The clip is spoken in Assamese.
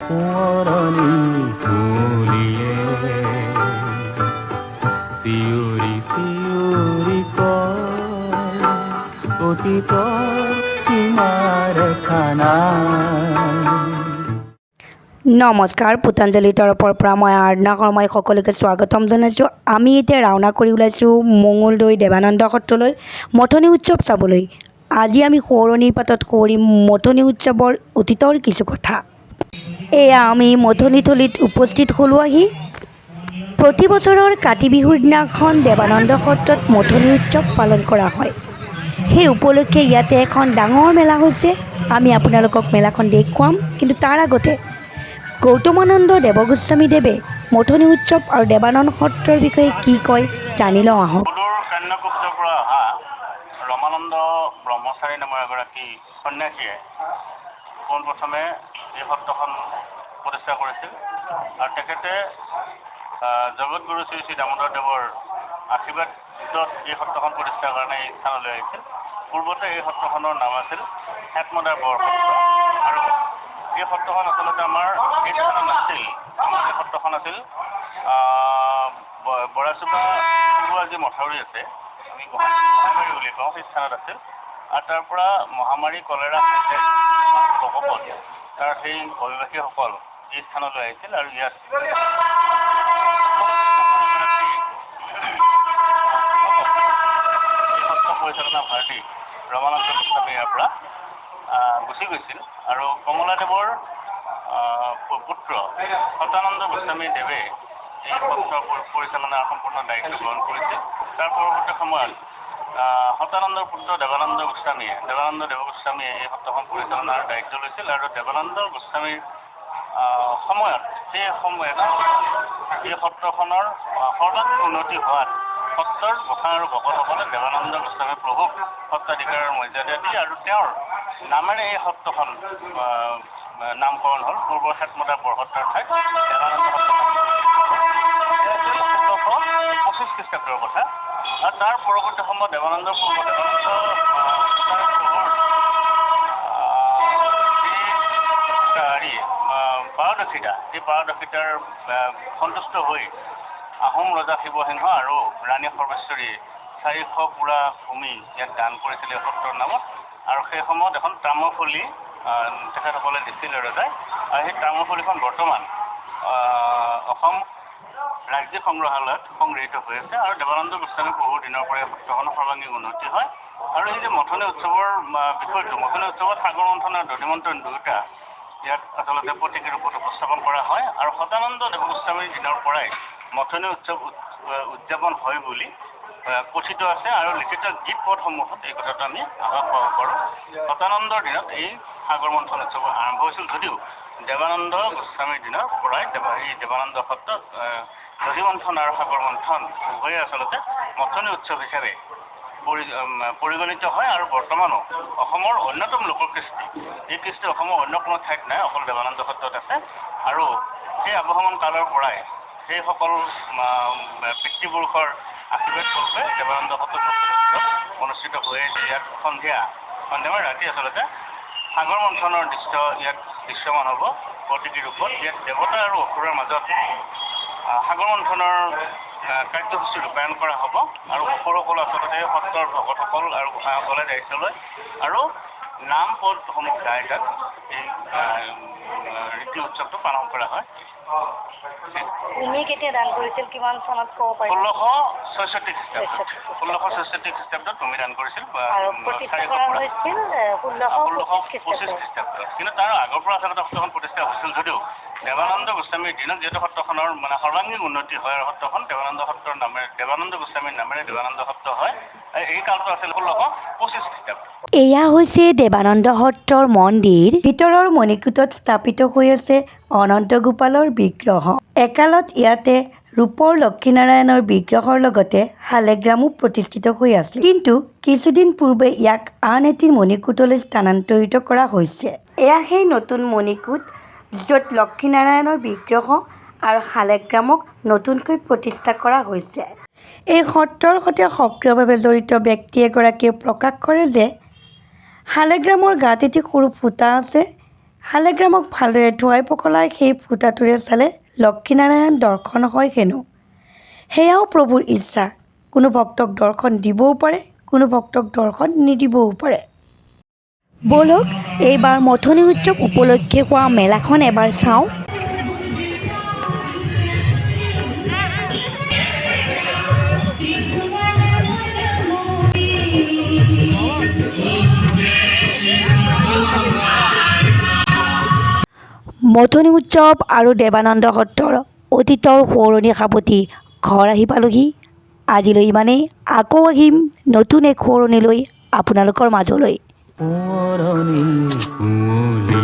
সোঁৱৰণি তুলিয়ে চিঞৰি চিঞৰি কয় অতীতৰ সীমাৰ খানা। নমস্কাৰ, পুতাঞ্জলিৰ তৰফৰ পৰা মই আৰাধনা শৰ্মাই সকলোকে স্বাগতম জনাইছোঁ। আমি এতিয়া ৰাওনা কৰি ওলাইছোঁ মঙলদৈ দেৱানন্দ সত্ৰলৈ মথনি উৎসৱ চাবলৈ। আজি আমি সোঁৱৰণিৰ পাতত সোঁৱৰিম মথনি উৎসৱৰ অতীতৰ কিছু কথা। এয়া আমি মথনিথলীত উপস্থিত হ'লোঁহি। প্ৰতি বছৰৰ কাতি বিহুৰ দিনাখন দেৱানন্দ সত্ৰত মথনি উৎসৱ পালন কৰা হয়। সেই উপলক্ষে ইয়াতে এখন ডাঙৰ মেলা হৈছে। আমি আপোনালোকক মেলাখন দেখুৱাম, কিন্তু তাৰ আগতে গৌতমানন্দ দেৱগোস্বামীদেৱে মথনি উৎসৱ আৰু দেৱানন্দ সত্ৰৰ বিষয়ে কি কয় জানি লওঁ আহক। কন্যাকুব্জৰ পৰা অহা ৰমানন্দ ব্ৰহ্মচাৰী নামৰ এগৰাকী সন্যাসীয়ে পোনপ্ৰথমে এই সত্ৰখন প্ৰতিষ্ঠা কৰিছিল আৰু তেখেতে জগতগুৰু শ্ৰী শ্ৰী দামোদৰ দেৱৰ আশীৰ্বাদত এই সত্ৰখন প্ৰতিষ্ঠাৰ কাৰণে এই স্থানলৈ আহিছিল। পূৰ্বতে এই সত্ৰখনৰ নাম আছিল হেতমদাৰ বৰ সত্ৰ আৰু এই সত্ৰখন আচলতে আমাৰ এই স্থানত নাছিল। আমাৰ এই সত্ৰখন আছিল বৰাচুকা যি মথাউৰি আছে, আমি মহামাৰী বুলি কওঁ, সেই স্থানত আছিল। আৰু তাৰ পৰা মহামাৰী কলেৰা প্ৰকোপত তাৰ সেই অভিবাসীসকল এই স্থানলৈ আহিছিল আৰু ইয়াত সত্ৰ পৰিচালনা ভাৰতী ৰমানন্দ গোস্বামী ইয়াৰ পৰা গুচি গৈছিল আৰু কমলাদেৱৰ পুত্ৰ সতানন্দ গোস্বামী দেৱে এই সত্ৰ পৰিচালনাৰ সম্পূৰ্ণ দায়িত্ব গ্ৰহণ কৰিছিল। তাৰ পৰৱৰ্তী সময়ত সতানন্দৰ পুত্ৰ দেৱানন্দ দেৱগোস্বামীয়ে এই সত্ৰখন পৰিচালনাৰ দায়িত্ব লৈছিল আৰু দেৱানন্দ গোস্বামীৰ সময়ত সেই সময়ত এই সত্ৰখনৰ সৰ্বাধিক উন্নতি হোৱাত সত্ৰৰ গোসাঁই আৰু ভকতসকলে দেৱানন্দ গোস্বামী প্ৰভুক সত্ৰাধিকাৰৰ মৰ্যাদা দি আৰু তেওঁৰ নামেৰে এই সত্ৰখন নামকৰণ হ'ল। পূৰ্বৰ হেতমদা বৰসত্ৰৰ ঠাইত দেৱানন্দ সত্ৰ 1625 খ্ৰীষ্টাব্দৰ কথা। আৰু তাৰ পৰৱৰ্তী সময়ত দেৱানন্দৰ পূৰ্ব পাৰদৰ্শিতা, এই পাৰদৰ্শিতাৰ সন্তুষ্ট হৈ আহোম ৰজা শিৱসিংহ আৰু ৰাণী সৰ্বেশ্বৰী 400 পুৰা ভূমি ইয়াত দান কৰিছিলে সত্ৰৰ নামত। আৰু সেই সময়ত এখন তামৰফলি তেখেতসকলে দিছিল ৰজাই, আৰু সেই তামৰফলিখন বৰ্তমান অসম ৰাজ্যিক সংগ্ৰহালয়ত সংগৃহীত হৈ আছে। আৰু দেৱানন্দ গোস্বামী বহু দিনৰ পৰা সত্ৰখনৰ সৰ্বাংগীন উন্নতি হয়। আৰু এই যে মথনি উৎসৱৰ বিষয়টো, মথনি উৎসৱত সাগৰ মন্থন আৰু দধি মন্থন দুয়োটা ইয়াত আচলতে প্ৰতীকী ৰূপত উপস্থাপন কৰা হয়। আৰু সতানন্দ দেৱগোস্বামীৰ দিনৰ পৰাই মথনি উৎসৱ উদযাপন হয় বুলি কথিত আছে আৰু লিখিত গীত পদসমূহত এই কথাটো আমি আভাস পাব পাৰোঁ। সতানন্দৰ দিনত এই সাগৰ মন্থন উৎসৱ আৰম্ভ হৈছিল, যদিও দেৱানন্দ গোস্বামীৰ দিনৰ পৰাই এই দেৱানন্দ সত্ৰত দধি মন্থন আৰু সাগৰ মন্থন উভয়ে আচলতে মথনি উৎসৱ হিচাপে পৰিগণিত হয়। আৰু বৰ্তমানো অসমৰ অন্যতম লোককৃষ্টি, এই কৃষ্টি অসমৰ অন্য কোনো ঠাইত নাই, অকল দেৱানন্দ সত্ৰত আছে। আৰু সেই আৱহমান কালৰ পৰাই সেইসকল পিতৃপুৰুষৰ আশীৰ্বাদ স্বৰূপে দেৱানন্দ সত্ৰত অনুষ্ঠিত হৈ আছে। ইয়াত সন্ধিয়া ৰাতি আচলতে সাগৰ মন্থনৰ দৃশ্য ইয়াত দৃশ্যমান হ'ব প্ৰতীকী ৰূপত। ইয়াত দেৱতা আৰু অসুৰৰ মাজত সাগৰ মন্থনৰ কাৰ্যসূচী ৰূপায়ণ কৰা হ'ব আৰু অসুৰসকল আচলতে সত্ৰৰ ভকতসকল আৰু গোসাঁইসকলে দায়িত্ব লয় আৰু নাম পদসমূহ গাই তাত এই ৰীতি উৎসৱটো পালন কৰা হয়। ভূমি কেতিয়া দান কৰিছিল, কিমান চনত ক'ব পাৰি? 1666 খ্ৰীষ্টাব্দত ভূমি দান কৰিছিল। 1625 খ্ৰীষ্টাব্দত। কিন্তু তাৰ আগৰ পৰা আচলতে সত্ৰখন প্ৰতিষ্ঠা হৈছিল যদিও দেৱানন্দ গোস্বামীৰ দিনত যিহেতু সত্ৰখনৰ সৰ্বাংগীন উন্নতি হয় আৰু সত্ৰখন দেৱানন্দ সত্ৰৰ নামেৰে দেৱানন্দ গোস্বামীৰ নামেৰে দেৱানন্দ সত্ৰ হয়। এই কালটো আছিল 1625 খ্ৰীষ্টাব্দ। এয়া হৈছে দেৱানন্দ সত্ৰৰ মন্দিৰ। ভিতৰৰ মণিকূটত স্থাপিত হৈ আছে অনন্ত গোপালৰ বিগ্ৰহ। একালত ইয়াতে ৰূপৰ লক্ষীনাৰায়ণৰ বিগ্ৰহৰ লগতে শালেগ্ৰামো প্ৰতিষ্ঠিত হৈ আছিল, কিন্তু কিছুদিন পূৰ্বে ইয়াক আন এটি মণিকূটলৈ স্থানান্তৰিত কৰা হৈছে। এয়া সেই নতুন মণিকূট য'ত লক্ষীনাৰায়ণৰ বিগ্ৰহ আৰু শালেগ্ৰামক নতুনকৈ প্ৰতিষ্ঠা কৰা হৈছে। এই সত্ৰৰ সৈতে সক্ৰিয়ভাৱে জড়িত ব্যক্তি এগৰাকীয়ে প্ৰকাশ কৰে যে শালেগ্ৰামৰ গাত এটি সৰু ফুটা আছে শালিগ্ৰামক ভালদৰে ধুৱাই পখলাই সেই ফুটাটোৰে চালে লক্ষীনাৰায়ণ দৰ্শন হয় হেনো। সেয়াও প্ৰভুৰ ইচ্ছা। কোনো ভক্তক দৰ্শন দিবও পাৰে, কোনো ভক্তক দৰ্শন নিদিবও পাৰে। ব'লক এইবাৰ মথনি উৎসৱ উপলক্ষে হোৱা মেলাখন এবাৰ চাওঁ। মথনি উৎসৱ আৰু দেৱানন্দ সত্ৰৰ অতীতৰ সোঁৱৰণি সাৱটি ঘৰ আহি পালোহি। আজিলৈ ইমানেই। আকৌ আহিম নতুন এক সোঁৱৰণি লৈ আপোনালোকৰ মাজলৈ। সোঁৱৰণি কুঁৱলী